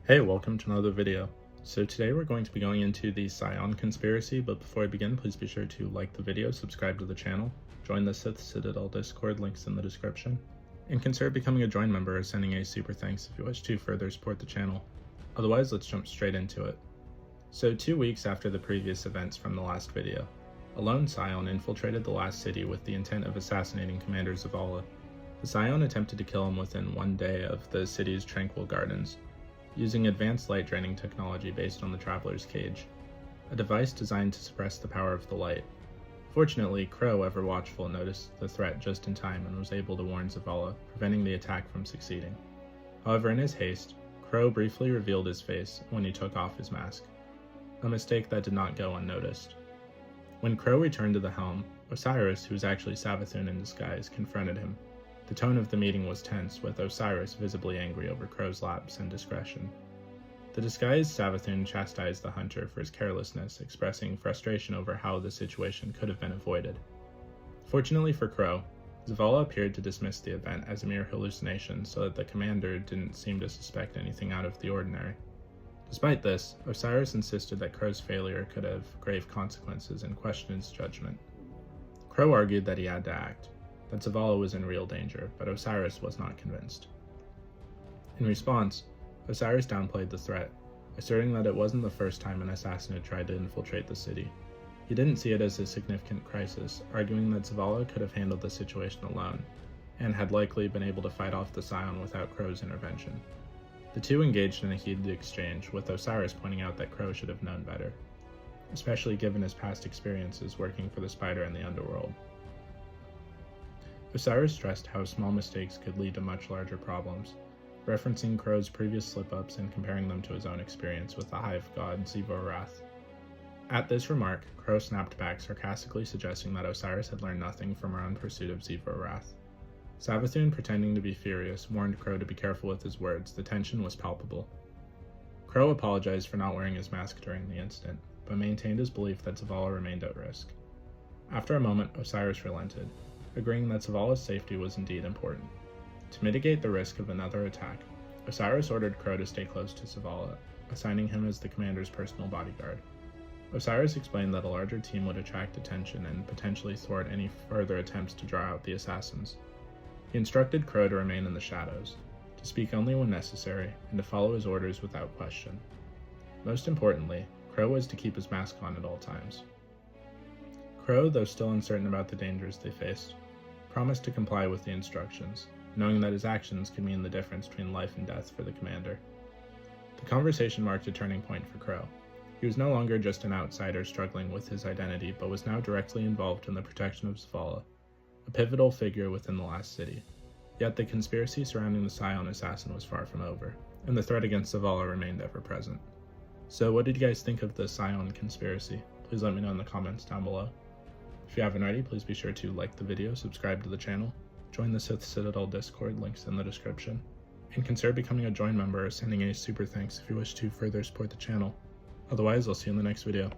Hey, welcome to another video. So today we're going to be going into the PSION conspiracy, but before I begin, please be sure to like the video, subscribe to the channel, join the Sith Citadel Discord, links in the description, and consider becoming a join member or sending a super thanks if you wish to further support the channel. Otherwise, let's jump straight into it. So 2 weeks after the previous events from the last video, a lone Scion infiltrated the last city with the intent of assassinating Commander Zavala. The Scion attempted to kill him within 1 day of the city's tranquil gardens, using advanced light draining technology based on the Traveler's Cage, a device designed to suppress the power of the light. Fortunately, Crow, ever watchful, noticed the threat just in time and was able to warn Zavala, preventing the attack from succeeding. However, in his haste, Crow briefly revealed his face when he took off his mask, a mistake that did not go unnoticed. When Crow returned to the helm, Osiris, who was actually Savathun in disguise, confronted him. The tone of the meeting was tense, with Osiris visibly angry over Crow's lapse and discretion. The disguised Savathun chastised the hunter for his carelessness, expressing frustration over how the situation could have been avoided. Fortunately for Crow, Zavala appeared to dismiss the event as a mere hallucination so that the commander didn't seem to suspect anything out of the ordinary. Despite this, Osiris insisted that Crow's failure could have grave consequences and questioned his judgment. Crow argued that he had to act, that Zavala was in real danger, but Osiris was not convinced. In response, Osiris downplayed the threat, asserting that it wasn't the first time an assassin had tried to infiltrate the city. He didn't see it as a significant crisis, arguing that Zavala could have handled the situation alone, and had likely been able to fight off the Scion without Crow's intervention. The two engaged in a heated exchange, with Osiris pointing out that Crow should have known better, especially given his past experiences working for the Spider in the underworld. Osiris stressed how small mistakes could lead to much larger problems, referencing Crow's previous slip-ups and comparing them to his own experience with the Hive god Wrath. At this remark, Crow snapped back, sarcastically suggesting that Osiris had learned nothing from her own pursuit of Wrath. Savathun, pretending to be furious, warned Crow to be careful with his words. The tension was palpable. Crow apologized for not wearing his mask during the incident, but maintained his belief that Zavala remained at risk. After a moment, Osiris relented, agreeing that Zavala's safety was indeed important. To mitigate the risk of another attack, Osiris ordered Crow to stay close to Zavala, assigning him as the commander's personal bodyguard. Osiris explained that a larger team would attract attention and potentially thwart any further attempts to draw out the assassins. He instructed Crow to remain in the shadows, to speak only when necessary, and to follow his orders without question. Most importantly, Crow was to keep his mask on at all times. Crow, though still uncertain about the dangers they faced, promised to comply with the instructions, knowing that his actions could mean the difference between life and death for the commander. The conversation marked a turning point for Crow. He was no longer just an outsider struggling with his identity, but was now directly involved in the protection of Zavala, a pivotal figure within the last city. Yet the conspiracy surrounding the Scion assassin was far from over, and the threat against Zavala remained ever present. So what did you guys think of the Scion conspiracy? Please let me know in the comments down below. If you haven't already, please be sure to like the video, subscribe to the channel, join the Sith Citadel Discord, links in the description, and consider becoming a join member or sending a super thanks if you wish to further support the channel. Otherwise, I'll see you in the next video.